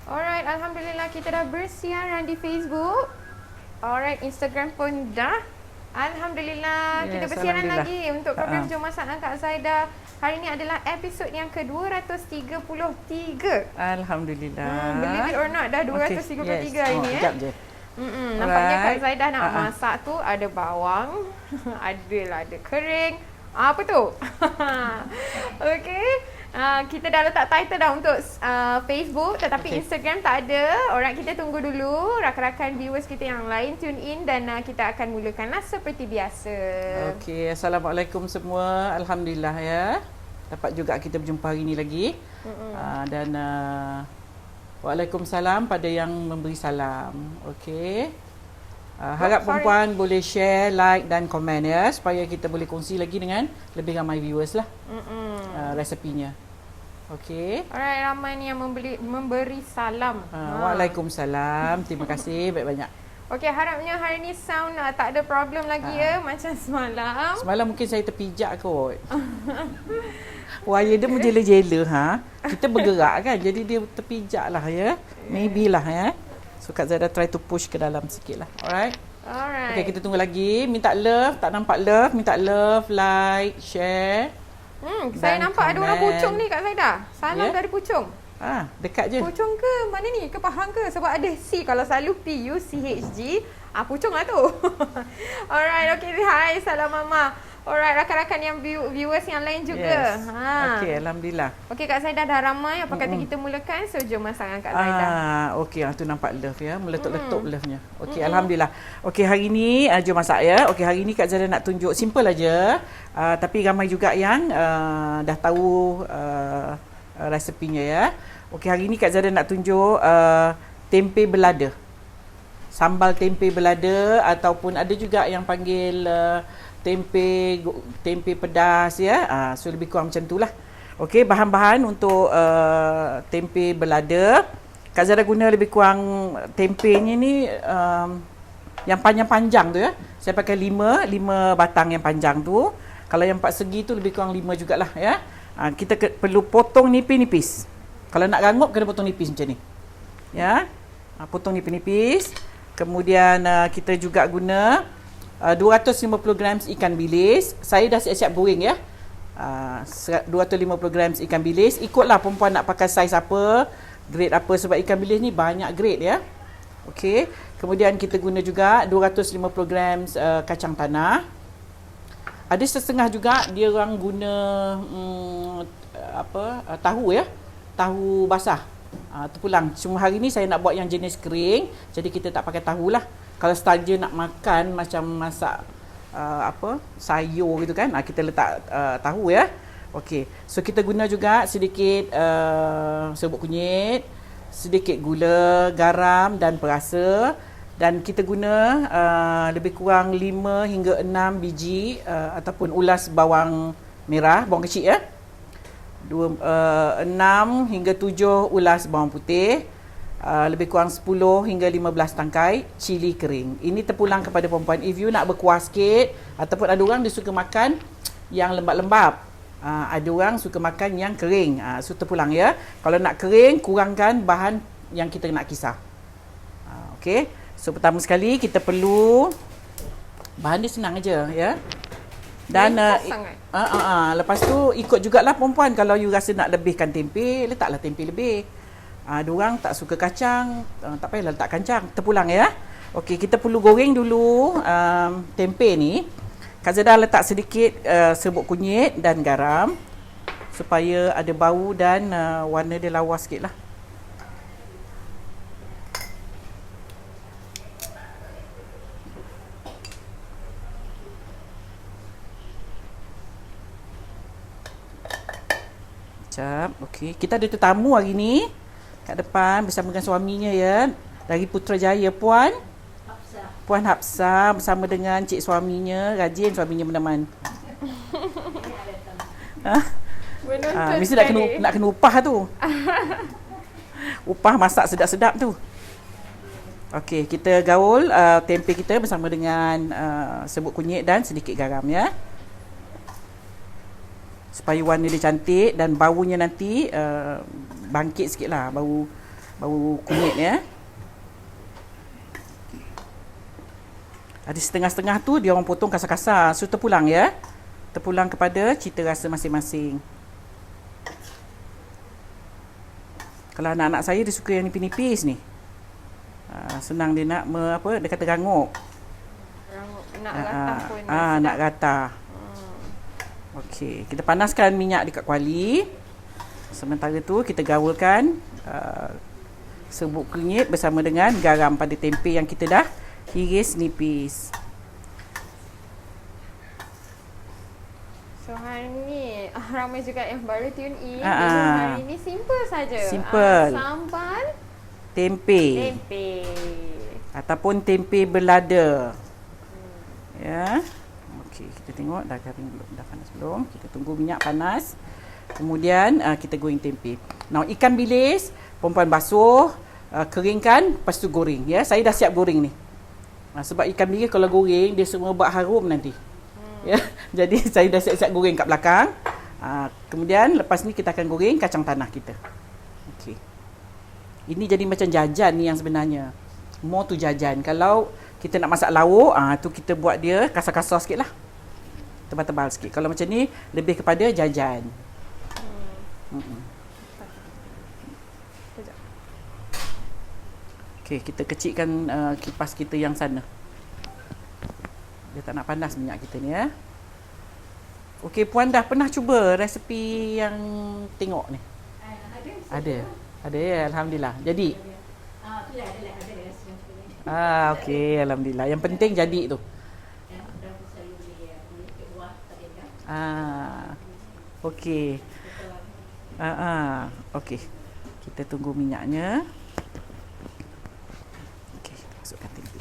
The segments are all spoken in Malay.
Alright, Alhamdulillah kita dah bersiaran di Facebook. Alright, Instagram pun dah. Alhamdulillah, Yes, kita bersiaran Alhamdulillah. lagi untuk program Jom Masak dengan Kak Zaidah. Hari ini adalah episod yang ke-233. Alhamdulillah. Believe it or not, dah 233 hari ni Sekejap je. Nampaknya Kak Alright. Zaidah nak masak tu ada bawang, ada kering. Apa tu? Okey. Kita dah letak title dah untuk Facebook, tetapi Okey. Instagram tak ada. Alright, kita tunggu dulu rakan-rakan viewers kita yang lain tune in dan kita akan mulakanlah seperti biasa. Okey, Assalamualaikum semua. Alhamdulillah ya. Dapat juga kita berjumpa hari ni lagi. Dan Waalaikumsalam pada yang memberi salam. Okey. Harap perempuan boleh share, like dan komen ya, supaya kita boleh kongsi lagi dengan lebih ramai viewers lah resepinya. Okey. Alright, ramai ni yang memberi salam. Waalaikumsalam. Terima kasih banyak-banyak. Okey, harapnya hari ni sound tak ada problem lagi ya macam semalam. Semalam mungkin saya terpijak kot. Wire dia menjela-jela Kita bergerak kan, jadi dia terpijak lah ya. Maybe lah ya. So Kak Zaidah try to push ke dalam sikit lah. Alright. Alright. Okay, kita tunggu lagi. Minta love, tak nampak love, minta love, like, share. Saya dan nampak ada orang komen. pucung ni Kak Zaidah. Salam Ya? dari pucung. Dekat je. Pucung ke mana ni? Ke Pahang ke? Sebab ada C, kalau selalu PUCHG. Pucung lah tu. Alright, okay. Hai, salam mama. Alright, rakan-rakan yang viewers yang lain juga. Yes. Okay, Alhamdulillah. Okay, Kak Zaidah dah ramai. Apa kata kita mulakan? So, jom masak dengan Kak Zaidah. Okey, tu nampak love ya. Meletup-letup love-nya. Okey, Alhamdulillah. Okey, hari ni jom masak ya. Okey, hari ni Kak Zaidah nak tunjuk simple aja. Tapi ramai juga yang dah tahu resepinya ya. Okey, hari ni Kak Zaidah nak tunjuk tempe belada. Sambal tempe belada, ataupun ada juga yang panggil tempe pedas ya. So lebih kurang macam itulah. Okey, bahan-bahan untuk tempe belada. Kak Zaidah guna lebih kurang tempenya ni yang panjang-panjang tu ya. Saya pakai 5 batang yang panjang tu. Kalau yang 4 segi tu lebih kurang 5 jugalah ya. Kita perlu potong nipis-nipis. Kalau nak rangup kena potong nipis macam ni. Ya. Potong nipis-nipis. Kemudian kita juga guna 250 grams ikan bilis. Saya dah siap-siap goreng ya. 250 grams ikan bilis. Ikutlah perempuan nak pakai saiz apa, grade apa, sebab ikan bilis ni banyak grade ya. Okey. Kemudian kita guna juga 250 grams kacang tanah. Ada setengah juga dia orang guna tahu ya. Tahu basah. Terpulang. Cuma hari ni saya nak buat yang jenis kering, jadi kita tak pakai tahu lah. Kalau saja nak makan macam masak sayur gitu kan, kita letak tahu ya. Okey. So kita guna juga sedikit serbuk kunyit, sedikit gula, garam dan perasa, dan kita guna lebih kurang 5 hingga 6 biji ataupun ulas bawang merah, bawang kecil ya. 6 hingga 7 ulas bawang putih, lebih kurang 10 hingga 15 tangkai cili kering. Ini terpulang kepada perempuan. If you nak berkuah sikit, ataupun ada orang dia suka makan yang lembab-lembab, ada orang suka makan yang kering, so terpulang ya. Kalau nak kering, kurangkan bahan yang kita nak kisar. Okey. So pertama sekali kita perlu, bahan dia senang aja ya. Dan lepas tu ikut jugalah perempuan, kalau you rasa nak lebihkan tempe, letaklah tempe lebih. Ada orang tak suka kacang, tak payahlah letak kacang, terpulang ya. Okey, kita perlu goreng dulu tempe ni. Kak Zaidah letak sedikit serbuk kunyit dan garam supaya ada bau dan warna dia lawa sikitlah. Okey, kita ada tetamu hari ni kat depan bersama dengan suaminya ya, dari Putrajaya, Puan Hafsah bersama dengan cik suaminya, rajin suaminya meneman. Mesti nak kena upah tu. Upah masak sedap-sedap tu. Okey, kita gaul tempe kita bersama dengan serbuk kunyit dan sedikit garam ya. Supaya warna dia cantik dan baunya nanti bangkit sikit lah, bau bau kunyit ya. Ada setengah-setengah tu dia orang potong kasar-kasar. So terpulang ya. Terpulang kepada cita rasa masing-masing. Kalau anak-anak saya dia suka yang nipis-nipis ni. Senang dia nak dia kata rangup. Nak ratah pun. Nak ratah. Okey, kita panaskan minyak dekat kuali. Sementara tu kita gaulkan serbuk kunyit bersama dengan garam pada tempe yang kita dah iris nipis. So hari ni ramai juga yang baru tune in. Hari ni simple saja. Simple. Sambal tempe. Ataupun tempe berlada. Ya. Okey, kita tengok dah garing belum, dah panas belum. Kita tunggu minyak panas. Kemudian kita goreng tempe. Now ikan bilis perempuan basuh, keringkan, lepas tu goreng ya. Saya dah siap goreng ni. Sebab ikan bilis kalau goreng dia semua buat harum nanti. Ya. Jadi saya dah siap-siap goreng kat belakang. Kemudian lepas ni kita akan goreng kacang tanah kita. Okey. Ini jadi macam jajan ni yang sebenarnya. More tu jajan. Kalau kita nak masak lauk, tu kita buat dia kasar-kasar sikit lah. Tebal-tebal sikit. Kalau macam ni lebih kepada jajan. Okey, kita kecilkan kipas kita yang sana. Dia tak nak panas minyak kita ni ya. Okey, puan dah pernah cuba resepi yang tengok ni? Ada ya, alhamdulillah. Jadi okey, alhamdulillah. Yang penting jadi tu. Okey. Okey. Kita tunggu minyaknya. Okey, masukkan tempe.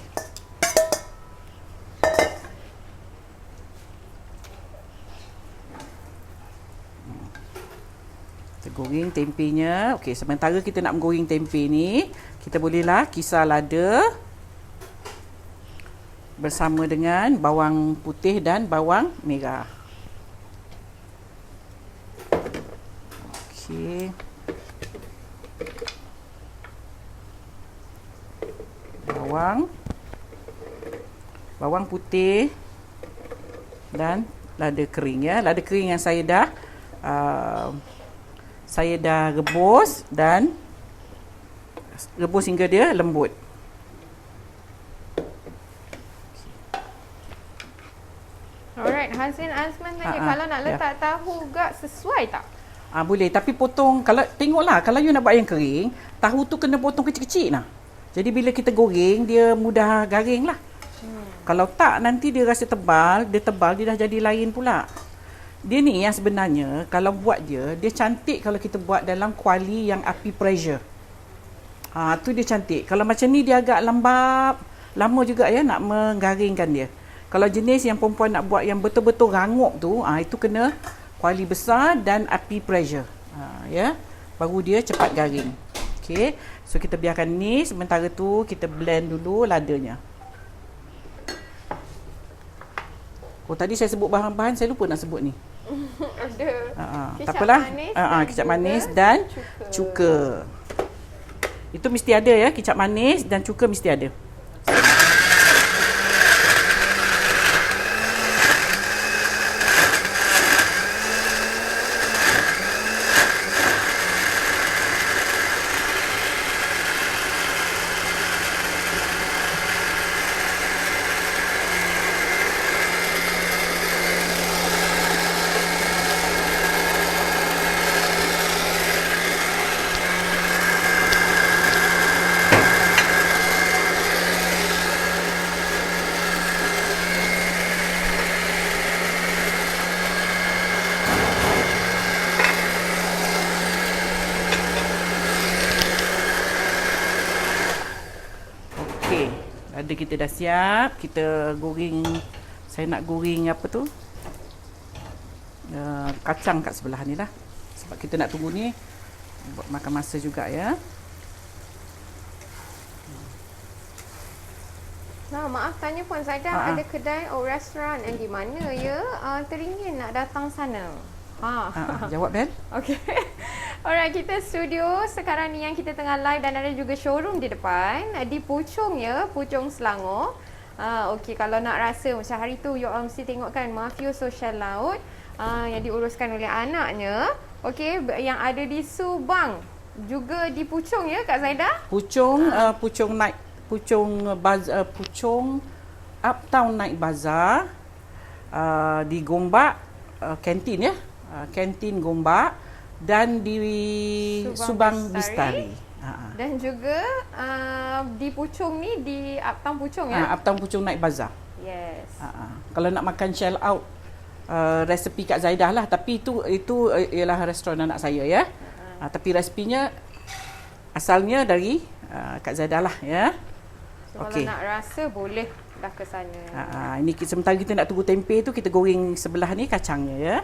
Kita goreng tempenya. Okey, sementara kita nak menggoreng tempe ni, kita bolehlah kisar lada bersama dengan bawang putih dan bawang merah. Okey. Bawang putih dan lada kering ya. Lada kering yang saya dah rebus dan rebus hingga dia lembut. Alright, Hazin Azman tanya kalau nak letak tahu gak sesuai tak? Boleh, tapi potong, kalau tengoklah, kalau you nak buat yang kering, tahu tu kena potong kecil-kecil lah. Jadi bila kita goreng, dia mudah garing lah. Kalau tak, nanti dia rasa tebal, dia dah jadi lain pula. Dia ni yang sebenarnya, kalau buat dia cantik kalau kita buat dalam kuali yang api pressure. Tu dia cantik. Kalau macam ni dia agak lembab, lama juga ya nak menggaringkan dia. Kalau jenis yang perempuan nak buat yang betul-betul rangup tu, itu kena kuali besar dan api pressure. Ya, baru dia cepat garing. Okey. So kita biarkan ni, sementara tu kita blend dulu ladanya. Tadi saya sebut bahan-bahan, saya lupa nak sebut ni. Ada tak apalah. Kicap manis dan cuka. Itu mesti ada ya, kicap manis dan cuka mesti ada. Lada kita dah siap. Kita goreng. Saya nak goreng apa tu? Kacang kat sebelah ni lah. Sebab kita nak tunggu ni buat makan masa juga ya. Nah, maaf tanya Puan Zaidah, ada kedai atau restoran yang di mana ya teringin nak datang sana? Jawab Bel. Okey. Alright, kita studio sekarang ni yang kita tengah live dan ada juga showroom di depan di Puchong ya, Puchong Selangor. Okey, kalau nak rasa macam hari tu you all mesti tengok kan Mafia Sosial Laut yang diuruskan oleh anaknya. Okey, yang ada di Subang juga di Puchong ya Kak Zaida? Puchong, Puchong Uptown Night Bazaar, di Gombak, kantin ya, kantin Gombak, dan di Subang Bistari. Dan juga di Puchong ni di Uptown Puchong ya? Uptown Puchong Night Bazaar. Yes. Kalau nak makan shell out, resepi Kak Zaidah lah, tapi itu ialah restoran anak saya ya. Tapi resepinya asalnya dari Kak Zaidah lah ya. So, kalau nak rasa boleh dah ke sana. Ini sementara kita nak tunggu tempe tu, kita goreng sebelah ni kacangnya ya.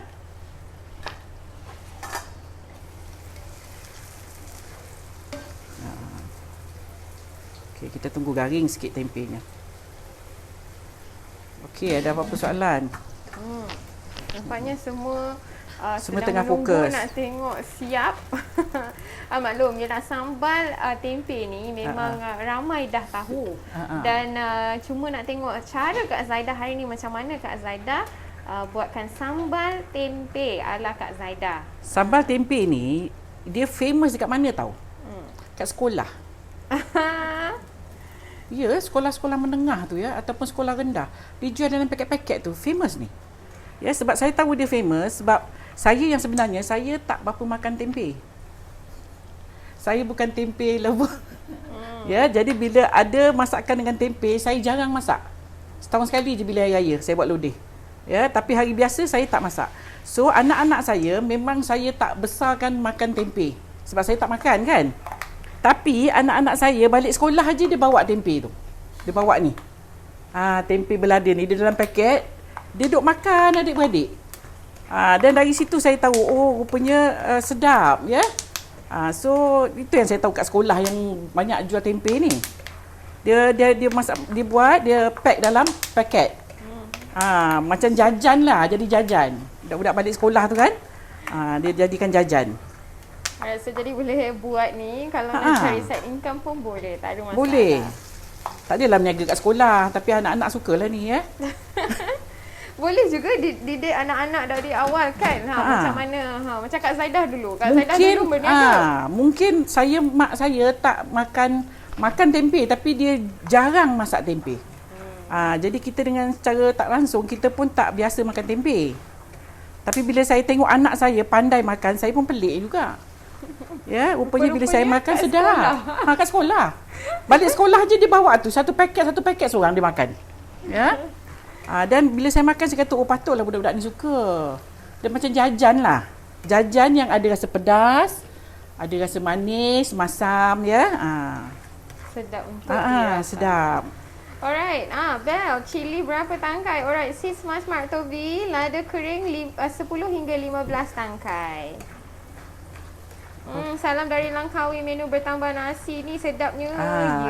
Okey, kita tunggu garing sikit tempenya. Okey, ada apa-apa soalan? Nampaknya semua semua sedang tengah menunggu fokus. nak tengok siap. Maklum, yelah sambal tempe ni memang ramai dah tahu. Dan cuma nak tengok cara Kak Zaidah hari ni macam mana Kak Zaidah buatkan sambal tempe ala Kak Zaidah. Sambal tempe ni dia famous dekat mana tahu? Kat sekolah. Ya, sekolah-sekolah menengah tu ya, ataupun sekolah rendah. Dia jual dalam paket-paket tu, famous ni. Ya, sebab saya tahu dia famous sebab saya yang sebenarnya saya tak berapa makan tempe. Saya bukan tempe lover. Ya, jadi bila ada masakan dengan tempe, saya jarang masak. Setahun sekali je bila hari raya saya buat lodeh. Ya, tapi hari biasa saya tak masak. So anak-anak saya memang saya tak besarkan makan tempe. Sebab saya tak makan kan. Tapi anak-anak saya balik sekolah aja dia bawa tempe tu. Dia bawa ni. Tempe belada ni dia dalam paket. Dia duk makan adik-beradik. Dan dari situ saya tahu, oh rupanya sedap ya. So itu yang saya tahu kat sekolah yang banyak jual tempe ni. Dia masak, dia buat, dia pack dalam paket. Macam jajan lah, jadi jajan. Budak-budak balik sekolah tu kan. Dia jadikan jajan. So jadi boleh buat ni, kalau nak cari side income pun boleh, tak ada masalah. Boleh. Tak adalah meniaga kat sekolah, tapi anak-anak sukalah ni ya. Boleh juga didik anak-anak dari awal kan. Macam mana? Macam Kak Zaidah dulu. Kak Zaidah dulu berniaga. Mungkin mak saya tak makan tempe, tapi dia jarang masak tempe. Jadi kita dengan cara tak langsung kita pun tak biasa makan tempe. Tapi bila saya tengok anak saya pandai makan, saya pun pelik juga. Ya, rupanya bila saya makan sedap. Kat sekolah. Balik sekolah je dia bawa tu satu paket seorang dia makan. Ya. Dan bila saya makan saya kata, oh patutlah budak-budak ni suka. Dia macam jajan lah. Jajan yang ada rasa pedas, ada rasa manis, masam ya. Sedap untuk dia. Sedap. Alright, Bel, cili berapa tangkai? Alright, sis Mas Mak Tobi, lada kering 10 hingga 15 tangkai. Salam dari Langkawi, menu bertambah nasi ni sedapnya.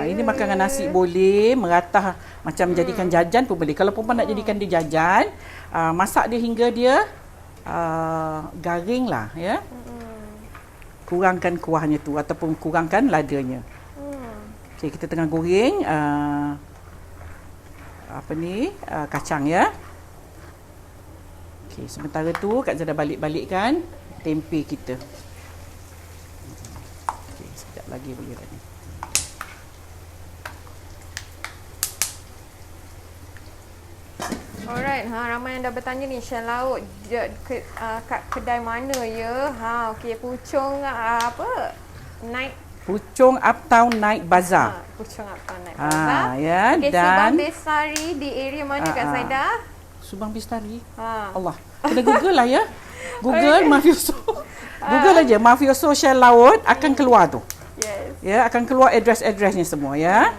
Ini makan dengan nasi boleh, meratah macam jadikan jajan pun boleh. Kalau perempuan nak jadikan dia jajan, masak dia hingga dia garing lah ya. Kurangkan kuahnya tu ataupun kurangkan ladanya. Okey, kita tengah goreng kacang ya. Okey, sementara tu Kak Zaidah balik-balikkan tempe kita. Okey, sekejap lagi boleh dah ni. Alright, ramai yang dah bertanya ni Shell Laut kat kedai mana ya? Okey, Puchong Night Puchong Uptown Night Bazaar. Puchong Uptown Night Bazaar. Ya, okay, dan Subang Bestari di area mana Kak Zaidah? Subang Bestari. Allah. Kena Google lah ya. Google Mafioso. Google aja Mafioso Shell Laut akan keluar tu. Yes. Ya, akan keluar address-addressnya semua ya.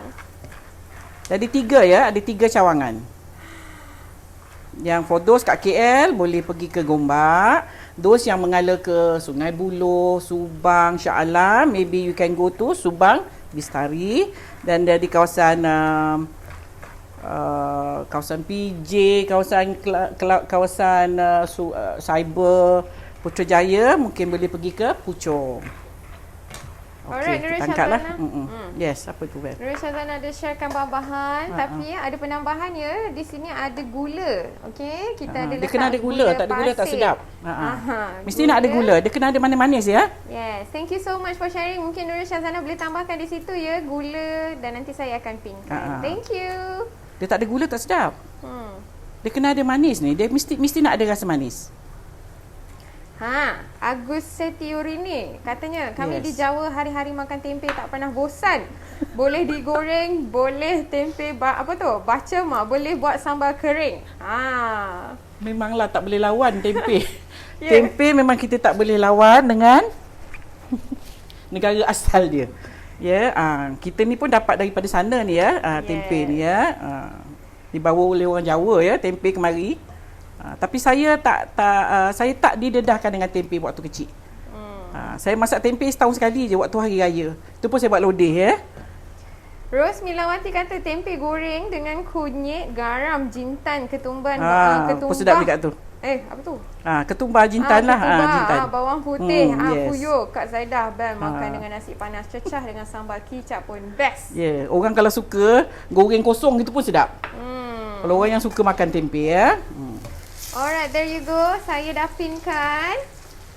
Jadi 3 ya, ada 3 cawangan. Yang for those kat KL boleh pergi ke Gombak. Those yang mengalir ke Sungai Buloh, Subang, Shah Alam, maybe you can go to Subang Bistari. Dan dari kawasan kawasan PJ, kawasan cyber, Putrajaya mungkin boleh pergi ke Puchong. Alright, Okey, Nurul kita angkat lah. Syazana. Yes, apa tu, Bel? Nurul Syazana ada sharekan bahan-bahan, tapi ada penambahan ya. Di sini ada gula. Okey, kita ada Dia letak kena ada gula, tak ada gula tak pasir. sedap. Mesti nak ada gula, dia kena ada manis-manis ya. Yes, thank you so much for sharing. Mungkin Nurul Syazana boleh tambahkan di situ ya, gula, dan nanti saya akan pinkan. Thank you. Dia tak ada gula tak sedap. Hmm. Dia kena ada manis ni, dia mesti nak ada rasa manis. Agus Setiuri ni katanya kami Yes. di Jawa hari-hari makan tempe tak pernah bosan. Boleh digoreng, boleh tempe baca mak, boleh buat sambal kering. Memanglah tak boleh lawan tempe. Yeah. Tempe memang kita tak boleh lawan dengan negara asal dia. Ya, kita ni pun dapat daripada sana ni ya, tempe ni ya. Dibawa oleh orang Jawa ya, tempe kemari. Tapi saya tak didedahkan dengan tempe waktu kecil. Saya masak tempe setahun sekali je waktu hari raya. Itu pun saya buat lodeh ya. Rose Milawati kata tempe goreng dengan kunyit, garam, jintan, ketumbar. Apa sedap dekat tu. Apa tu? Ketumbar jintan lah. Jintan. Bawang putih, yes. puyuh. Kak Zaidah makan dengan nasi panas cecah dengan sambal kicap pun best. Ya, orang kalau suka goreng kosong itu pun sedap. Kalau orang yang suka makan tempe ya. Alright, there you go. Saya dah pinkan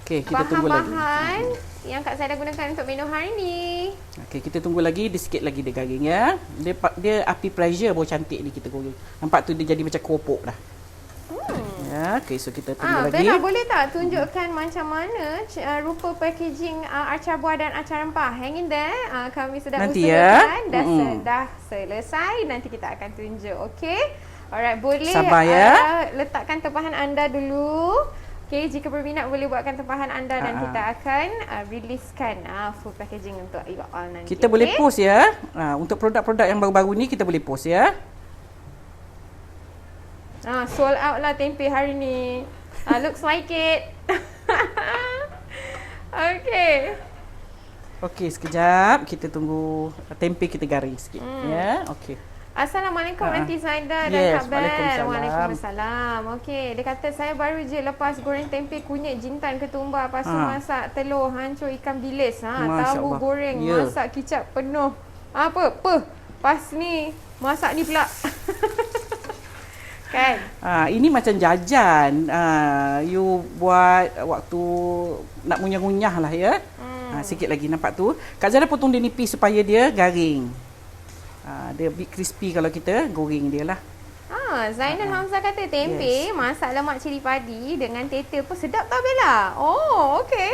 Okey, kita tunggu lagi. bahan-bahan yang Kak Zaidah gunakan untuk menu hari ni. Okey, kita tunggu lagi, dia sikit lagi dia garing ya. Dia api pressure baru cantik ni kita goreng. Nampak tu dia jadi macam keropok dah. Ya, okey, so kita tunggu lagi. Bella, boleh tak tunjukkan macam mana rupa packaging acar buah dan acar rempah? Hang in there. Kami sedang Nanti usahakan. ya. Dah selesai. Nanti kita akan tunjuk. Okey. Alright, boleh Sabar ya. Letakkan tempahan anda dulu. Okey, jika berminat boleh buatkan tempahan anda dan kita akan riliskan full packaging untuk you all nanti. Kita boleh post ya. Untuk produk-produk yang baru-baru ni kita boleh post ya. Sold out lah tempe hari ni. Looks like it. Okay. Okey, sekejap kita tunggu tempe kita garing sikit ya. Okey. Assalamualaikum Aunty Zaidah dan Yes, Kak Bel. Waalaikumsalam. Waalaikumsalam. Okey, dia kata saya baru je lepas goreng tempe kunyit, jintan, ketumbar, lepas tu masak telur, hancur ikan bilis, Masya tahu Allah. goreng, Ya. masak kicap penuh. Apa? Pas ni masak ni pula. Kan? Ini macam jajan. You buat waktu nak ngunyah-ngunyah lah ya. Sikit lagi nampak tu. Kak Zara potong dia nipis supaya dia garing. Dia bit crispy kalau kita goreng dia lah. Zainal Hamzah kata tempe masak lemak cili padi dengan tetel pun sedap tau Bella. Oh, okey.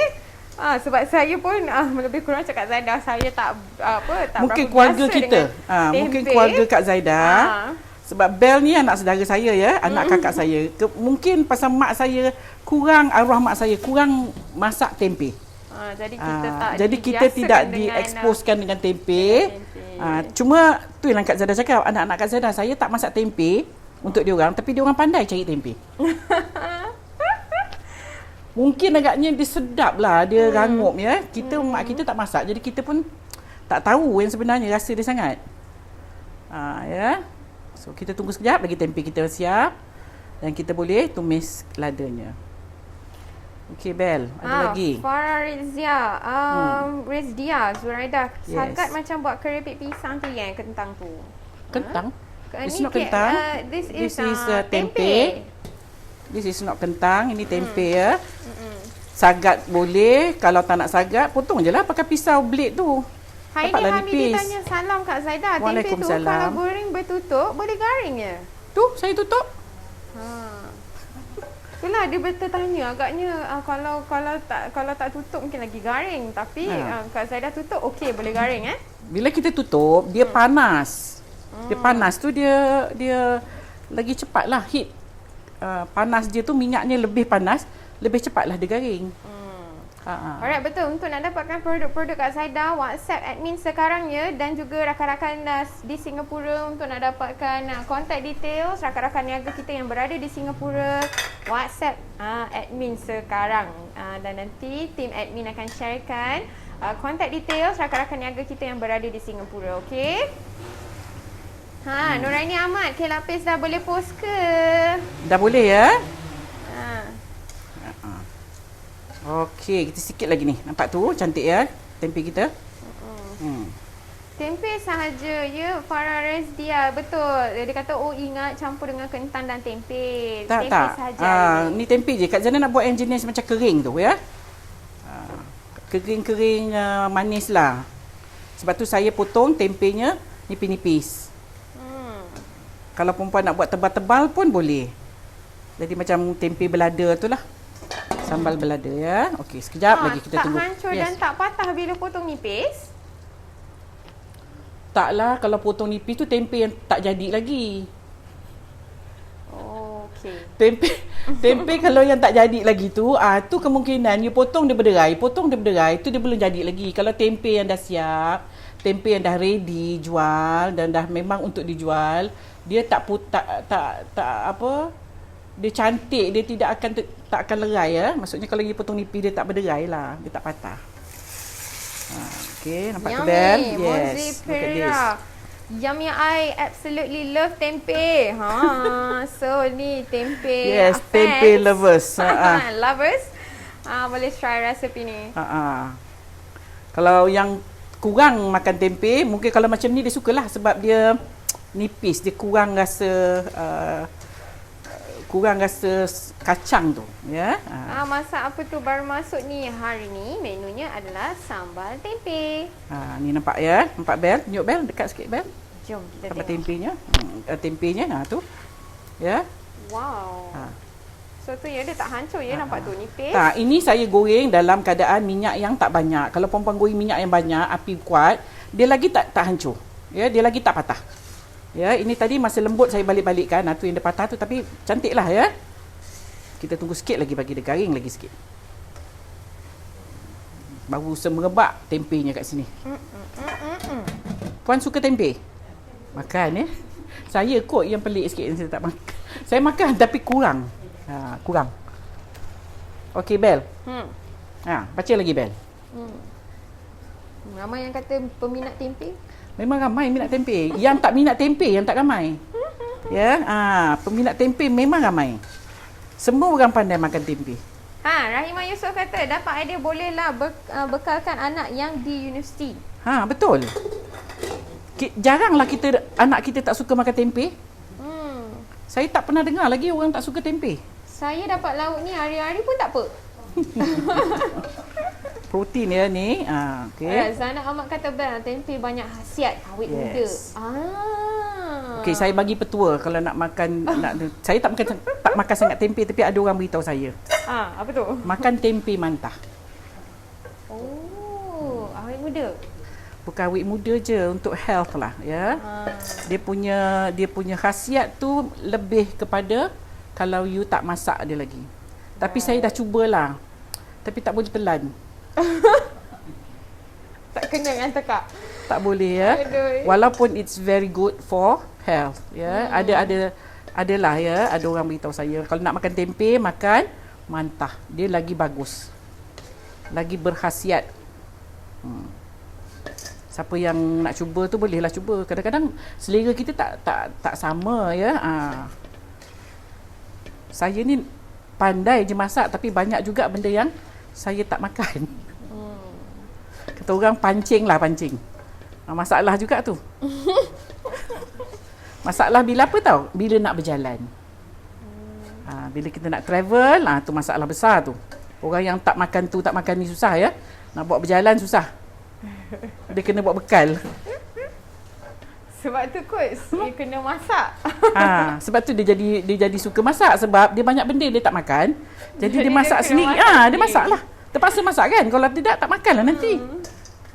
Sebab saya pun lebih kurang cakap Zaidah, saya tak Mungkin berapa keluarga biasa kita. dengan Mungkin tempe. keluarga Kak Zaidah. Sebab Bel ni anak saudara saya ya, anak kakak saya. Mungkin pasal mak saya kurang, arwah mak saya kurang masak tempe. Jadi kita tidak dieksposkan dengan tempe. Cuma tu yang Kak Zaidah cakap, anak-anak Kak Zaidah, saya tak masak tempe untuk diorang, tapi diorang pandai cari tempe. Mungkin agaknya dia sedap lah, dia rangup ya. Mak kita tak masak, jadi kita pun tak tahu yang sebenarnya rasa dia sangat. Ya. So kita tunggu sekejap lagi tempe kita siap dan kita boleh tumis ladanya. Okey Bel, ada lagi. Farah Rizdia, Zuraida, sangat macam buat keripik pisang tu yang kentang tu. Kentang? It's Ni not kentang. This is tempe. This is not kentang, ini tempe ya. Sagat boleh, kalau tak nak sagat potong je lah pakai pisau blade tu. Hari ni Hamidi tanya salam Kak Zaidah, tempe tu kalau goreng bertutup boleh garing ya? Tu saya tutup. Itulah dia bertanya agaknya kalau tak tutup mungkin lagi garing, tapi Kak Zaidah tutup okey boleh garing Bila kita tutup dia panas. Dia panas tu dia lagi cepatlah heat. Panas dia tu minyaknya lebih panas, lebih cepatlah dia garing. Alright, betul. Untuk nak dapatkan produk-produk Kak Zaidah, WhatsApp admin sekarang ya, dan juga rakan-rakan di Singapura untuk nak dapatkan contact details rakan-rakan niaga kita yang berada di Singapura. WhatsApp admin sekarang, dan nanti tim admin akan sharekan contact details rakan-rakan niaga kita yang berada di Singapura. Okey? Nuraini Ahmad, K Lapis dah boleh post ke? Dah boleh ya? Okey, kita sikit lagi ni. Nampak tu cantik ya tempe kita. Tempe sahaja ya Farah Rezdia. Betul. Dia kata ingat campur dengan kentang dan tempe. Tak, Tempe tak. sahaja hari ni. Ni tempe je. Kak Zana nak buat yang jenis macam kering tu ya. Kering-kering manis lah. Sebab tu saya potong tempenya nipis-nipis. Kalau perempuan nak buat tebal-tebal pun boleh. Jadi macam tempe belada tu lah. Sambal belada ya. Okey, sekejap lagi kita tunggu. Tak hancur dan tak patah bila potong nipis? Taklah, kalau potong nipis tu tempe yang tak jadi lagi. Okey. Tempe kalau yang tak jadi lagi tu, tu kemungkinan you potong dia berderai, tu dia belum jadi lagi. Kalau tempe yang dah siap, tempe yang dah ready jual dan dah memang untuk dijual, dia tak apa? Dia cantik, dia tak akan lerai ya. Maksudnya kalau you potong nipis dia tak berderai lah, dia tak patah. Okay, nampak tu Bel? Yes. Look at this. Yummy, I absolutely love tempe. So ni tempe. Yes, tempe lovers. Lovers. Boleh try resepi ni. Kalau yang kurang makan tempe, mungkin kalau macam ni dia sukalah sebab dia nipis, dia kurang rasa kacang tu ya. Masak apa tu baru masuk ni. Hari ni menunya adalah sambal tempe. Ni nampak ya, nampak Bel? Tunjuk Bel, dekat sikit Bel. Jom kita Sambal tengok. tempenya tu. Ya. Wow. So tu ya dia tak hancur ya, nampak tu nipis. Ini saya goreng dalam keadaan minyak yang tak banyak. Kalau perempuan goreng minyak yang banyak, api kuat, dia lagi tak hancur. Ya, dia lagi tak patah. Ya, ini tadi masa lembut saya balik-balikkan. Tu yang dia patah tu, tapi cantiklah ya. Kita tunggu sikit lagi bagi dia garing lagi sikit. Baru semerebak tempenya kat sini. Puan suka tempe? Makan ya. Saya kot yang pelik sikit, saya tak makan. Saya makan tapi kurang. Kurang. Okey Bel. Baca lagi Bel. Ramai yang kata peminat tempe. Memang ramai minat tempe. Yang tak minat tempe yang tak ramai. Ya, peminat tempe memang ramai. Semua orang pandai makan tempe. Rahimah Yusof kata dapat idea bolehlah bekalkan anak yang di universiti. Betul. Jaranglah anak kita tak suka makan tempe. Saya tak pernah dengar lagi orang tak suka tempe. Saya dapat lauk ni hari-hari pun tak apa. Protein ya ni. Okey. Zana Ahmad kata benar, tempe banyak khasiat awet muda. Okey, saya bagi petua kalau nak makan saya tak makan sangat tempe, tapi ada orang beritahu saya. Apa tu? Makan tempe mantah. Awet muda. Bukan awet muda je, untuk health lah ya. Dia punya khasiat tu lebih kepada kalau you tak masak dia lagi. Tapi saya dah cubalah. Tapi tak boleh telan. Tak kena dengan tekak. Tak boleh ya. Walaupun it's very good for health ya. Adalah ya, ada orang beritahu saya kalau nak makan tempe, makan mantah. Dia lagi bagus. Lagi berkhasiat. Siapa yang nak cuba tu bolehlah cuba. Kadang-kadang selera kita tak sama ya. Saya ni pandai je masak, tapi banyak juga benda yang saya tak makan. Kata orang pancing. Masalah juga tu. Masalah bila apa tahu? Bila nak berjalan. Bila kita nak travel, tu masalah besar tu. Orang yang tak makan tu, tak makan ni susah ya. Nak buat berjalan susah. Dia kena buat bekal. Sebab tu kot dia kena masak. Sebab tu dia jadi suka masak, sebab dia banyak benda dia tak makan. Jadi dia masak sendiri. Dia masaklah. Terpaksa masak kan. Kalau tidak tak makanlah nanti.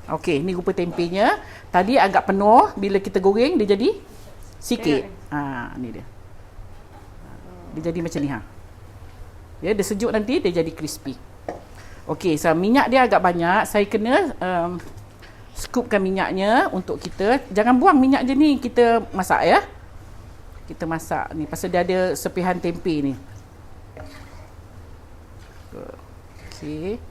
Okey, ni rupa tempenya. Tadi agak penuh, bila kita goreng dia jadi sikit. Ni dia. Dia jadi macam ni Ya, dia sejuk nanti dia jadi crispy. Okey, so minyak dia agak banyak. Saya kena scoopkan minyaknya untuk kita. Jangan buang minyak je ni, kita masak ya. Kita masak ni pasal dia ada sepihan tempe ni. Okey.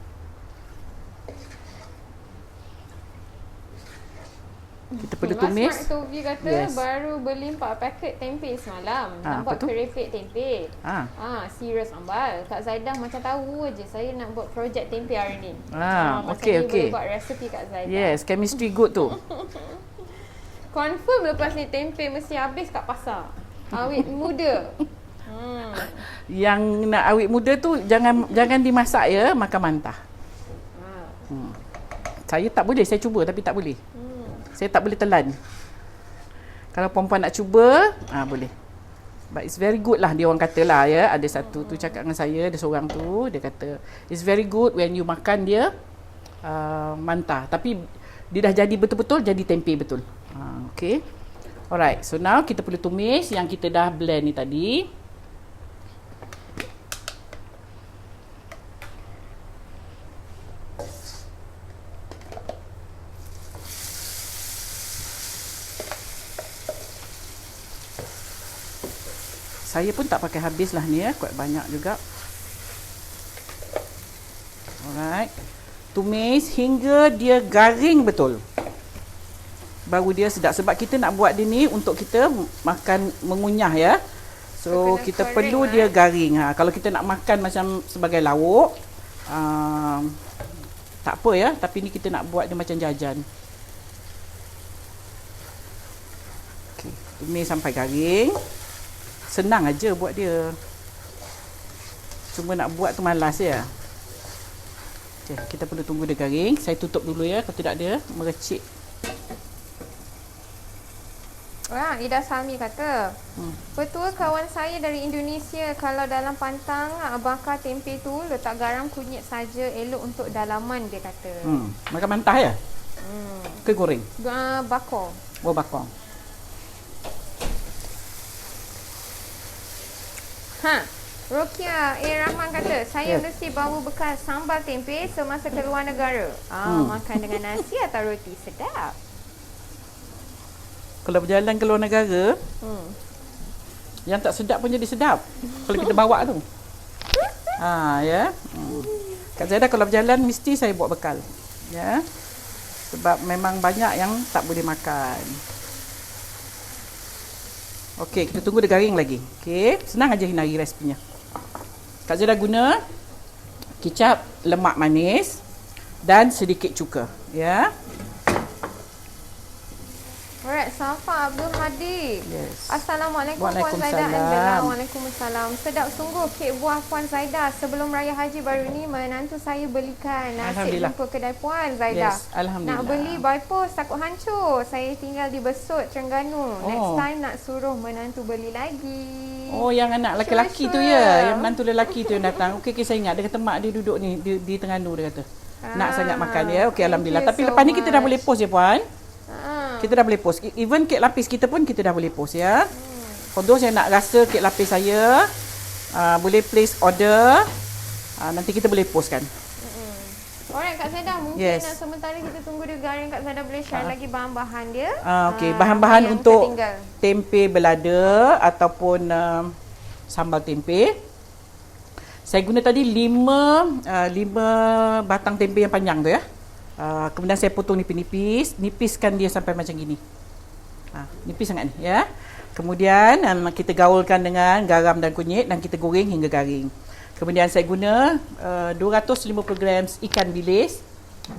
Kita perlu Mas tumis. Mark Tovi kata Yes. baru beli 4 paket tempe semalam. Nak Apa buat tu? keripik tempe. Ah. Serius ambal. Kak Zaidah macam tahu je saya nak buat projek tempe hari ni. Okey, Maksudnya okey. boleh buat resepi Kak Zaidah. Yes, chemistry good tu. Confirm lepas ni tempe mesti habis kat pasar. Awet muda. Yang nak awet muda tu jangan dimasak ya, makan mentah. Saya tak boleh, saya cuba tapi tak boleh. Saya tak boleh telan. Kalau perempuan nak cuba, boleh. But it's very good lah, dia orang kata lah ya. Ada satu tu cakap dengan saya, ada seorang tu, dia kata it's very good when you makan dia mentah. Tapi dia dah jadi betul-betul, jadi tempe betul. Okay. Alright, so now kita perlu tumis yang kita dah blend ni tadi. Saya pun tak pakai habis lah ni ya, kuat banyak juga. Alright. Tumis hingga dia garing betul. Baru dia sedap, sebab kita nak buat dia ni untuk kita makan mengunyah ya. So kita perlu dia garing. Kalau kita nak makan macam sebagai lauk, tak apa ya, tapi ni kita nak buat dia macam jajan. Okay, tumis sampai garing. Senang aja buat dia. Cuma nak buat tu malas ya. Okay, kita perlu tunggu dia garing. Saya tutup dulu ya, kalau tidak dia merecik. Ida Salmi kata, petua kawan saya dari Indonesia, kalau dalam pantang bakar tempe tu letak garam kunyit saja, elok untuk dalaman dia kata. Makan mentah ya? Ke goreng? Bakar. Oh, bakar. Rokia Rahman kata, saya mesti bawa bekal sambal tempe semasa keluar negara. Makan dengan nasi atau roti, sedap. Kalau berjalan ke luar negara, yang tak sedap pun jadi sedap. Kalau kita bawa tu. Ya. Kak Zaidah kalau berjalan mesti saya bawa bekal. Ya. Sebab memang banyak yang tak boleh makan. Okey, kita tunggu dia garing lagi. Okey, senang aja Hinari resepinya. Kak Zaidah guna kicap lemak manis dan sedikit cuka, ya. Alright, Safa Abdul Hadi. Yes. Assalamualaikum Puan Zaidah. Waalaikumsalam. Sedap sungguh kek buah Puan Zaidah. Sebelum Raya Haji baru ni menantu saya belikan. Nasib jumpa kedai Puan Zaidah. Yes, Alhamdulillah. Nak beli by post takut hancur. Saya tinggal di Besut, Terengganu. Next time nak suruh menantu beli lagi. Oh, yang anak lelaki tu ya. Yang menantu lelaki tu yang datang. Okey, saya ingat. Dia kata mak dia duduk ni di Terengganu, dia kata. Nak sangat makan ya. Okey, Alhamdulillah. Tapi lepas ni kita dah boleh post ya Puan. Kita dah boleh post. Even kek lapis kita pun kita dah boleh post ya. For those yang nak rasa kek lapis saya, boleh place order. Nanti kita boleh post kan. Alright Kak Zaidah, mungkin sementara kita tunggu dia garing, Kak Zaidah boleh share lagi bahan-bahan dia. Okey, bahan-bahan untuk tempe belada ataupun sambal tempe. Saya guna tadi 5 batang tempe yang panjang tu ya. Kemudian saya potong nipis-nipis, nipiskan dia sampai macam gini. Nipis sangat ni ya. Kemudian kita gaulkan dengan garam dan kunyit dan kita goreng hingga garing. Kemudian saya guna 250 gram ikan bilis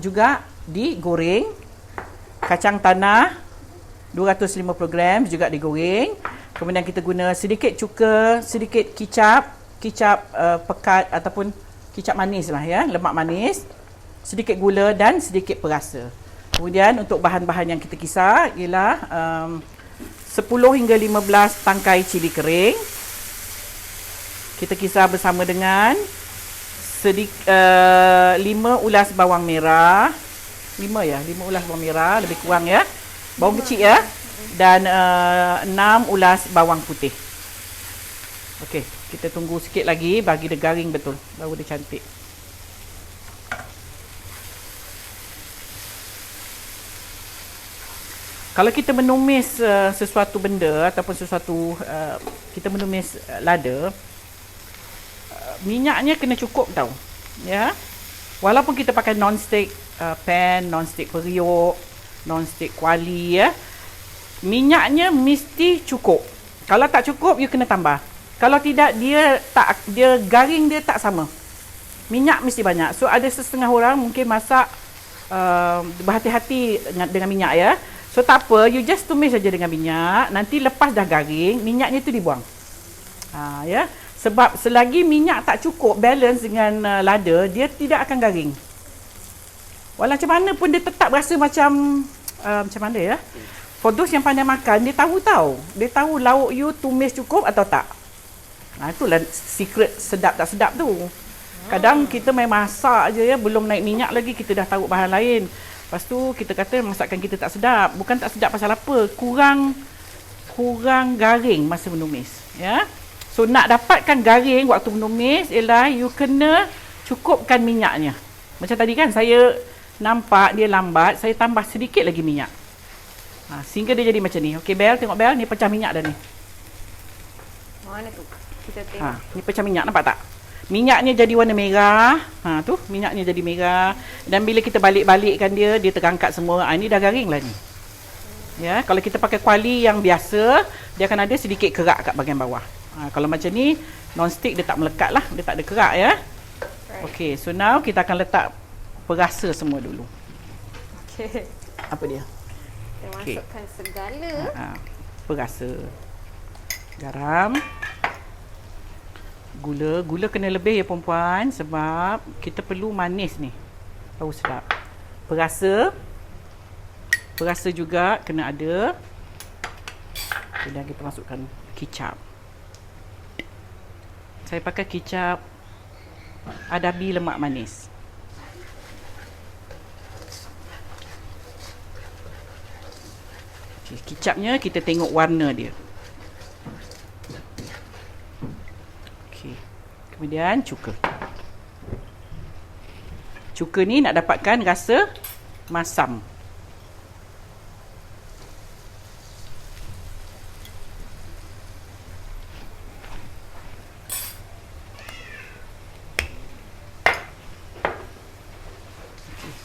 juga digoreng. Kacang tanah 250 gram juga digoreng. Kemudian kita guna sedikit cuka, sedikit kicap pekat ataupun kicap manis lah ya, lemak manis. Sedikit gula dan sedikit perasa. Kemudian untuk bahan-bahan yang kita kisar ialah 10 hingga 15 tangkai cili kering. Kita kisar bersama dengan 5 ulas bawang merah. 5 ulas bawang merah, lebih kurang ya. Bawang kecil ya. Dan 6 ulas bawang putih. Okey, kita tunggu sikit lagi bagi dia garing betul. Baru dia cantik. Kalau kita menumis sesuatu benda ataupun sesuatu kita menumis lada, minyaknya kena cukup tau. Ya. Walaupun kita pakai non-stick pan, non-stick periuk, non-stick kuali ya. Minyaknya mesti cukup. Kalau tak cukup, you kena tambah. Kalau tidak, dia garing dia tak sama. Minyak mesti banyak. So ada setengah orang mungkin masak berhati-hati dengan minyak ya. So tak apa, you just tumis saja dengan minyak. Nanti lepas dah garing, minyaknya tu dibuang. Ya. Sebab selagi minyak tak cukup balance dengan lada, dia tidak akan garing. Walau macam mana pun dia tetap rasa macam mana ya. For those yang pandai makan, dia tahu tau. Dia tahu lauk you tumis cukup atau tak. Itulah secret sedap tak sedap tu. Kadang kita main masak je ya, belum naik minyak lagi kita dah taruh bahan lain. Lepas tu kita kata masakan kita tak sedap. Bukan tak sedap pasal apa? Kurang garing masa menumis, ya. So nak dapatkan garing waktu menumis ialah you kena cukupkan minyaknya. Macam tadi kan saya nampak dia lambat, saya tambah sedikit lagi minyak. Sehingga dia jadi macam ni. Okey Bel, tengok Bel, ni pecah minyak dah ni. Mana tu? Kita tengok. Ni pecah minyak, nampak tak? Minyaknya jadi warna merah. Tu minyaknya jadi merah. Dan bila kita balik-balikkan dia terangkat semua. Ini dah garing lah ni. Ya, kalau kita pakai kuali yang biasa, dia akan ada sedikit kerak kat bahagian bawah. Kalau macam ni, non-stick dia tak melekat lah. Dia tak ada kerak ya. Okey, so now kita akan letak perasa semua dulu. Okey. Apa dia? Kita masukkan segala. Perasa. Garam. Gula kena lebih ya perempuan sebab kita perlu manis ni. Tahu sedap. Perasa juga kena ada. Kemudian kita masukkan kicap. Saya pakai kicap Adabi lemak manis. Okay, kicapnya kita tengok warna dia. Kemudian cuka. Cuka ni nak dapatkan rasa masam.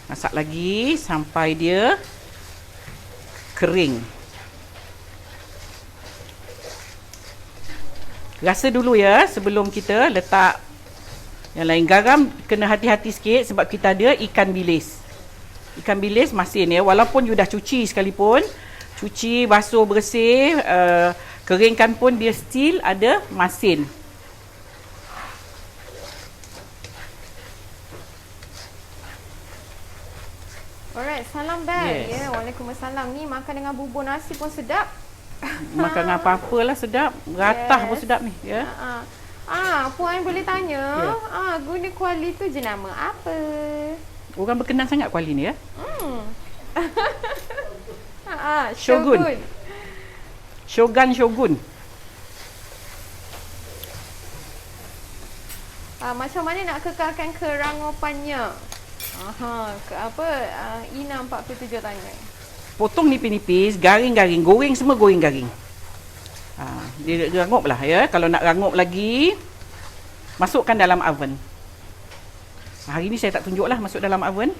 Masak lagi sampai dia kering. Rasa dulu ya sebelum kita letak yang lain. Garam kena hati-hati sikit sebab kita ada ikan bilis. Ikan bilis masin ya. Walaupun you dah cuci sekalipun, cuci, basuh, bersih, keringkan pun dia still ada masin. Alright, salam Bel. Yes. Ya, waalaikumsalam. Ni makan dengan bubur nasi pun sedap. Makan apa-apalah sedap. Ratah pun sedap ni ya. Puan boleh tanya, guna kuali tu jenama apa? Orang berkenan sangat kuali ni ya. Shogun. Shogun. Macam mana nak kekalkan kerangupannya? Ina47 tanya. Potong nipis-nipis, garing-garing, goreng semua goreng-garing. Dia rangup lah ya. Kalau nak rangup lagi, masukkan dalam oven. Hari ni saya tak tunjuk lah masuk dalam oven.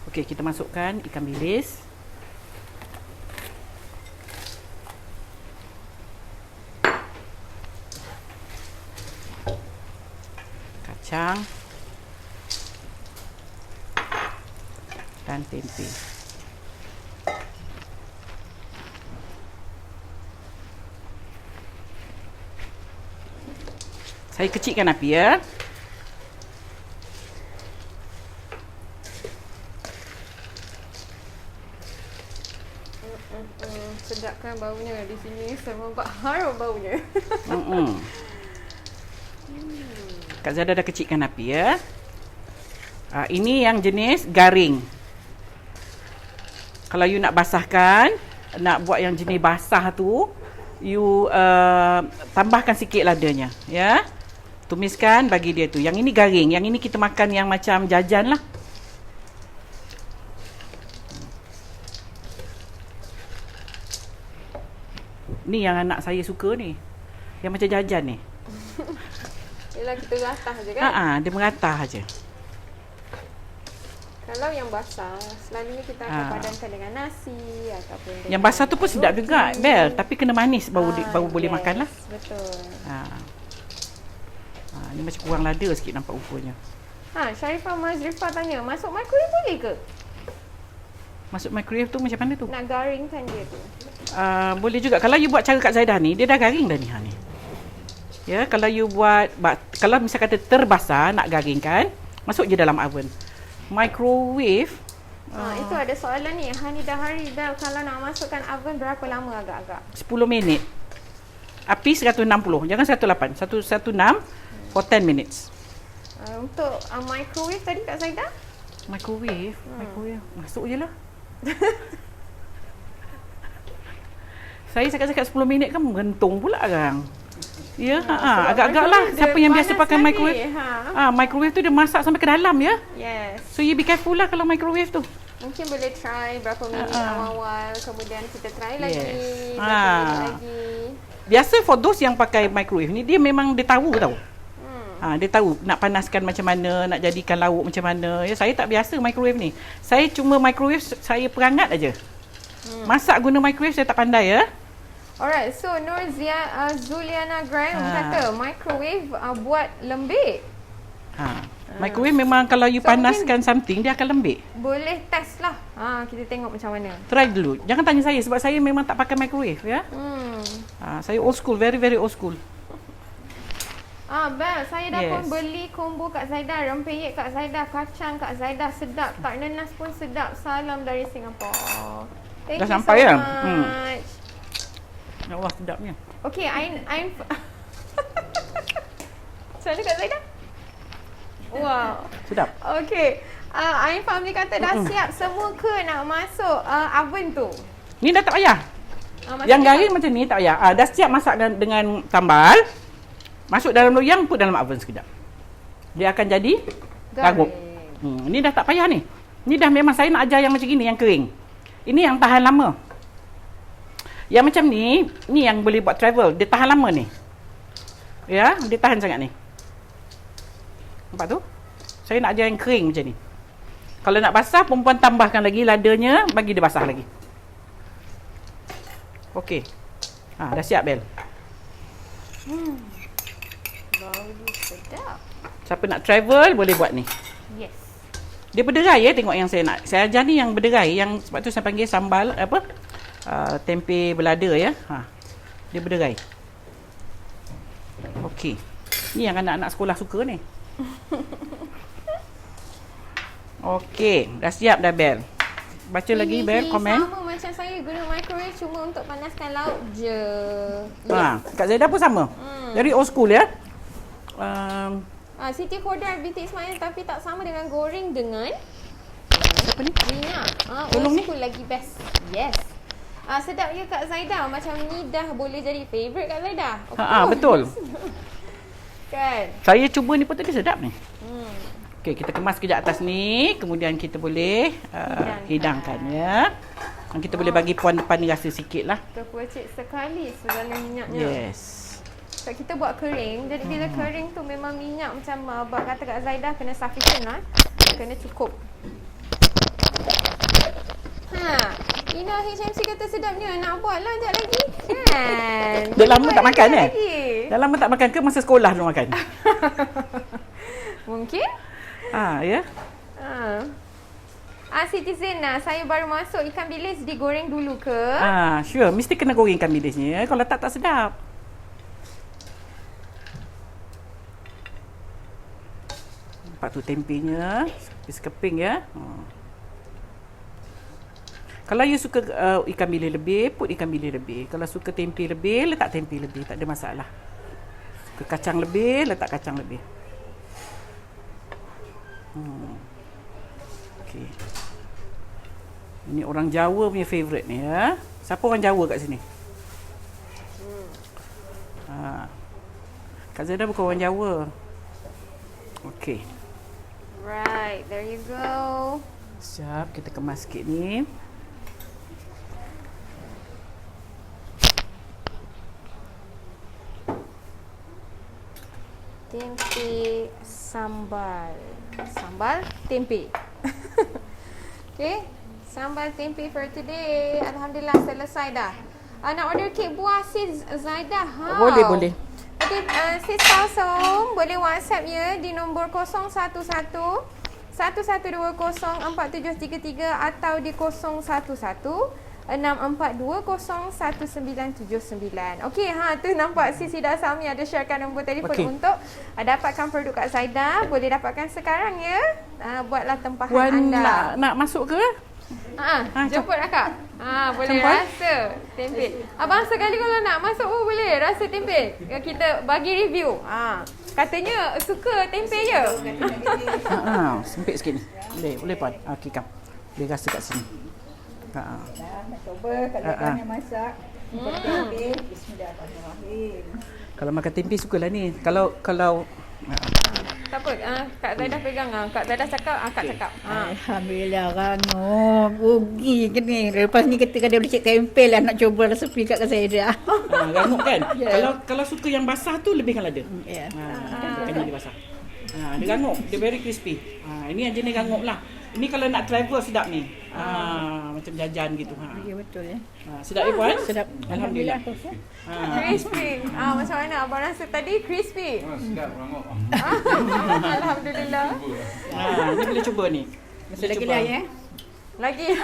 Okey, kita masukkan ikan bilis. Kacang. Dan tempe. Saya kecilkan api ya. Sedapkan baunya di sini. Saya nampak harum baunya. Kak Zada dah kecilkan api ya. Ini yang jenis garing. Kalau you nak basahkan, nak buat yang jenis basah tu, you tambahkan sikit ladanya ya. Tumiskan bagi dia tu. Yang ini garing, yang ini kita makan yang macam jajan lah. Ni yang anak saya suka ni. Yang macam jajan ni. Yelah kita ratah je kan? Dia meratah aje. Kalau yang basah, selalunya kita akan padankan dengan nasi ataupun dengan Yang basah tu pun sedap roti. juga, Bel. Tapi kena manis baru boleh makan lah. Betul. Ni macam kurang lada sikit nampak rupanya. Sharifah Mazrifah tanya, masuk microwave boleh ke? Masuk microwave tu macam mana tu? Nak garingkan dia tu. Boleh juga. Kalau you buat cara Kak Zaidah ni, dia dah garing dah ni. Ya, kalau you buat, kalau misal kata terbasah nak garingkan, masuk je dalam oven. Microwave. Itu ada soalan ni. Hanidah Hari, Bel, kalau nak masukkan oven berapa lama agak-agak? 10 minit. Api 160. Jangan 108. 116 for 10 minutes. Untuk microwave tadi Kak Zaidah? Microwave? Microwave. Masuk je lah. Saya cakap 10 minit kan menggentung pula kan. Ya, agak-agak lah. Siapa yang biasa pakai microwave? Microwave tu dia masak sampai ke dalam ya. Yes. So you be careful lah kalau microwave tu. Mungkin boleh try berapa minit awal-awal, kemudian kita try lagi, Yes. berapa minit lagi. Biasa for those yang pakai microwave ni, dia memang dia tahu tau. Dia tahu nak panaskan macam mana, nak jadikan lauk macam mana. Ya, saya tak biasa microwave ni. Saya cuma microwave, saya perangat aja. Masak guna microwave saya tak pandai ya. Alright, so Zuliana Graham kata microwave buat lembik. Microwave memang kalau you panaskan something, dia akan lembik. Boleh test lah. Kita tengok macam mana. Try dulu. Jangan tanya saya sebab saya memang tak pakai microwave ya. Saya old school, very very old school. Bel, saya dah pun beli combo Kak Zaidah, rempeyek Kak Zaidah, kacang Kak Zaidah sedap, tak nenas pun sedap. Salam dari Singapore. Thank Dah you sampai so ya? much. Ya Allah, sedapnya. Okay, I'm Macam mana Kak Zaidah? Wow. Sedap. Okay. Ain Family kata dah siap semua ke nak masuk oven tu? Ni dah tak payah. Yang garing macam ni tak payah. Dah siap masak dengan sambal. Masuk dalam loyang, put dalam oven sekejap. Dia akan jadi garing. Ni dah tak payah ni. Ni dah memang saya nak ajar yang macam gini, yang kering. Ini yang tahan lama. Yang macam ni yang boleh buat travel. Dia tahan lama ni. Ya, dia tahan sangat ni. Nampak tu? Saya nak ajar yang kering macam ni. Kalau nak basah, perempuan tambahkan lagi ladanya, bagi dia basah lagi. Okey. Dah siap, Bel. Bau sedap. Siapa nak travel, boleh buat ni. Yes. Dia berderai ya, tengok yang saya nak. Saya ajar ni yang berderai. Yang sebab tu saya panggil sambal, tempe belada ya. Dia berderai. Okey. Ni yang anak-anak sekolah suka ni. Okey, dah siap dah, Bel. Baca lagi, Bel, komen. Sama macam saya guna microwave cuma untuk panaskan lauk je. Kak Zaidah pun sama. Dari old school ya. Siti Khodar binti Ismail, tapi tak sama dengan goreng dengan Siapa ni? minyak. Tolong Old ni. school lagi best. Yes. Sedap ya Kak Zaidah. Macam ni dah boleh jadi favourite Kak Zaidah. Betul. Kan? Saya cuba ni pun tadi sedap ni. Okey, kita kemas kejap atas ni, kemudian kita boleh hidangkan ya. Dan kita boleh bagi puan depan ni rasa sikitlah. Terpercik sekali segala minyaknya. Yes. So, kita buat kering. Jadi bila kering tu memang minyak macam abang kata Kak Zaidah kena sufficient lah. Kena cukup. Ina HMC kata sedapnya. Nak buat lah sekejap lagi. Kan? Dah lama tak makan lagi. Dah lama tak makan ke masa sekolah dulu makan? Mungkin. Ya. Citizen saya baru masuk, ikan bilis digoreng dulu ke? Sure. Mesti kena goreng ikan bilisnya. Kalau tak sedap. Nampak tu tempenya. Sekeping ya. Kalau you suka ikan bilis lebih, put ikan bilis lebih. Kalau suka tempe lebih, letak tempe lebih. Tak ada masalah. Suka kacang lebih, letak kacang lebih. Okey. Ini orang Jawa punya favourite ni ya. Siapa orang Jawa kat sini? Kak Zaidah bukan orang Jawa. Okey. Right, there you go. Siap, kita kemas sikit ni. Tempe sambal. Sambal tempe. Okay. Sambal tempe for today. Alhamdulillah selesai dah. Nak order kek buah Sis Zaidah. Boleh. Okay, Sis Kalsum boleh WhatsApp ya di nombor 011 1120 4733 atau di 011 6420199. Okey, tu nampak Sisi Dasami ada sharekan nombor telefon untuk dapatkan produk Kak Zaidah. Boleh dapatkan sekarang ya. Buatlah tempahan Puan anda. nak masuk ke? Jemput Kak. Boleh Campur? rasa tempe. Abang sekali kalau nak masuk pun boleh rasa tempe. Kita bagi review. Katanya suka tempe je. Sempit sikit ni. Boleh Puan. Okey, kam. Boleh rasa kat sini. Nak cuba kalau kami masak. Tempe, bismillahirrahmanirrahim. Kalau makan tempe sukalah ni. Kalau Tak apa, Kak Zaidah pegang. Kak Zaidah cakap, Kak cakap. Alhamdulillah Rano. Rugi ke ni. Lepas ni kita kena beli cik tempe lah nak cuba resepi kat Zaidah. rangup kan? Ya. Kalau suka yang basah tu lebihkan lada. Ya. Bukan jadi basah. Dia rangup, dia very crispy. Ini yang jenis rangup lah. Ini kalau nak travel sedap ni. Macam jajan gitu. Ya betul ya. Sedap ya Puan? Sedap. Alhamdulillah. Crispy. Macam mana abang rasa tadi? Crispy. Sedap rangup. Alhamdulillah. Ni boleh cuba ni. Masih lagi lah ya. Lagi.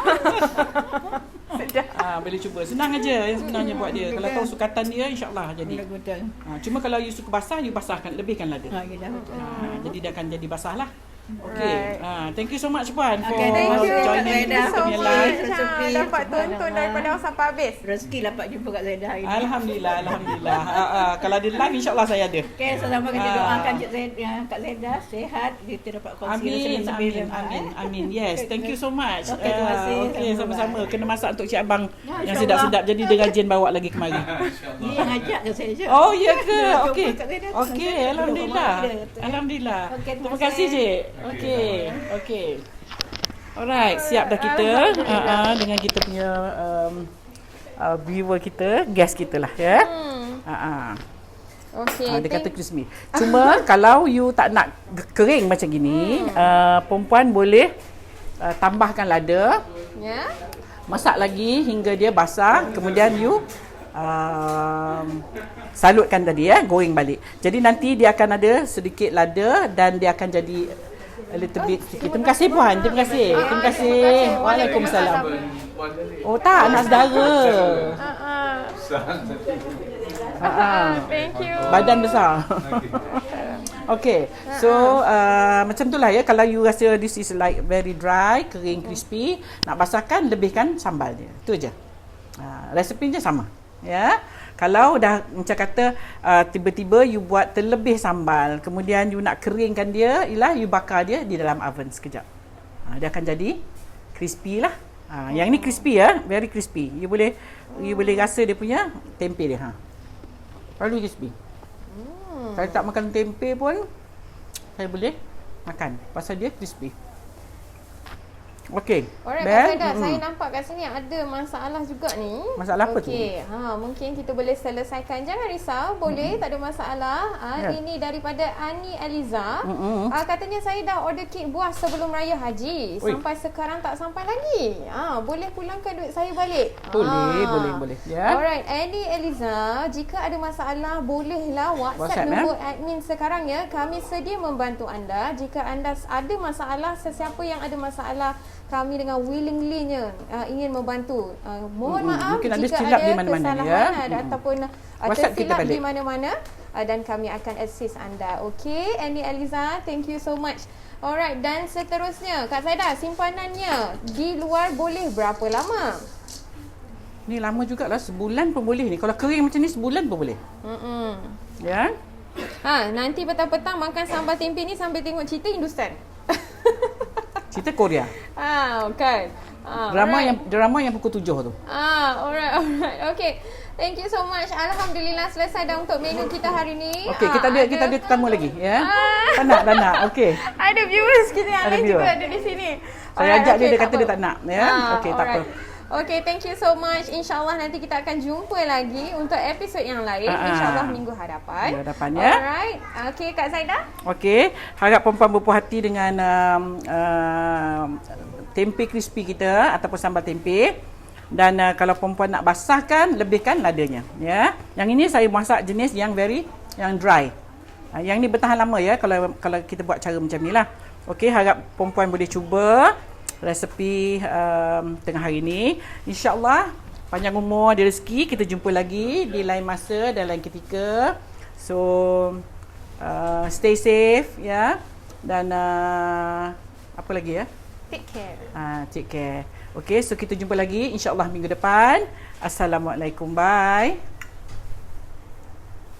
Sedap. Boleh cuba. Senang aja yang sebenarnya buat dia. Kalau tahu sukatan dia insya-Allah jadi. Betul. Cuma kalau you suka basah, you basahkan, lebihkan lada. Ya betul. Jadi dia akan jadi basah lah. Right. Thank you so much Puan for Thank you. joining Thank you so punya much. live. Dapat tonton daripada awal sampai habis. Rezeki dapat jumpa kat Zaidah hari ni. Alhamdulillah. Kalau ada live insya-Allah saya ada. Okey, selama kita doakan Cik Zaidah, Kak Zaidah sihat, kita dapat kongsi Amin. Yes, thank you so much. Okey, terima kasih. Okey, sama-sama. Kena masak untuk Cik Abang yang insyaAllah. sedap-sedap. Jadi dia rajin bawa lagi kemari. Dia yang ajak ke saya je. Oh, ya ke? Jumpa Okey. Kak Zaidah. Okey, alhamdulillah. Alhamdulillah. Okey, terima Terima kasih, Cik. Okey. Alright, siap dah kita dengan kita punya viewer kita, guest kita lah ya. Okey. Dia kata crispy. Cuma kalau you tak nak kering macam gini, perempuan boleh tambahkan lada. Ya. Masak lagi hingga dia basah, kemudian you salutkan tadi goreng balik. Jadi nanti dia akan ada sedikit lada dan dia akan jadi a little bit sikit. Terima kasih Puan. Terima kasih. Waalaikumsalam. Oh tak, nak saudara. Thank you. Badan besar. Okay. So macam itulah ya. Kalau you rasa this is like very dry, kering, crispy, nak basahkan, lebihkan sambal dia. Itu aja. Resepinya sama. Ya. Kalau dah macam kata tiba-tiba you buat terlebih sambal, kemudian you nak keringkan dia, you bakar dia di dalam oven sekejap. Dia akan jadi crispy lah. Yang ni crispy ya, very crispy. You boleh rasa dia punya tempe dia. Paling crispy. Kalau tak makan tempe pun saya boleh makan pasal dia crispy. Okey. Alright, Kak Zaidah, saya nampak kat sini ada masalah juga ni. Masalah apa tu? Okey, mungkin kita boleh selesaikan. Jangan risau, boleh, tak ada masalah. Ini daripada Ani Eliza. Katanya saya dah order kek buah sebelum Raya Haji. Sampai sekarang tak sampai lagi. Boleh pulangkan duit saya balik? Boleh. Ya. Alright, Ani Eliza, jika ada masalah, bolehlah WhatsApp nombor admin sekarang ya. Kami sedia membantu anda. Jika anda ada masalah, sesiapa yang ada masalah, kami dengan willingly-nya ingin membantu. Mohon maaf mungkin jika ada ada kesalahan ataupun tersilap di mana-mana dan kami akan assist anda. Okey, Annie Eliza, thank you so much. Alright, dan seterusnya, Kak Zaidah, simpanannya di luar boleh berapa lama? Ni lama jugalah, sebulan pun boleh ni. Kalau kering macam ni sebulan pun boleh. Ya. Nanti petang-petang makan sambal tempe ni sambil tengok cerita Hindustan. Cerita Korea. Kan. Drama yang pukul 7 tu. Alright. Okay. Thank you so much. Alhamdulillah selesai dah untuk menu kita hari ni. Okey, kita ada tetamu lagi ya. Tak nak. Okey. Ada viewers kita yang lain juga ada di sini. Saya ajak dia kata dia tak nak ya. Okey, tak apa. Okay, thank you so much. InsyaAllah nanti kita akan jumpa lagi untuk episod yang lain. InsyaAllah minggu hadapan. Ya. Alright. Okay, Kak Zaidah. Okey, harap perempuan berpuas hati dengan tempe crispy kita ataupun sambal tempe. Dan kalau perempuan nak basahkan, lebihkan ladanya, ya. Yang ini saya masak jenis yang dry. Yang ni bertahan lama ya kalau kita buat cara macam ni lah. Okey, harap perempuan boleh cuba resepi tengah hari ni. InsyaAllah panjang umur dan rezeki, kita jumpa lagi di lain masa dan lain ketika. So stay safe ya. Dan apa lagi ya? Take care. Take care. Okey, so kita jumpa lagi insya-Allah minggu depan. Assalamualaikum. Bye.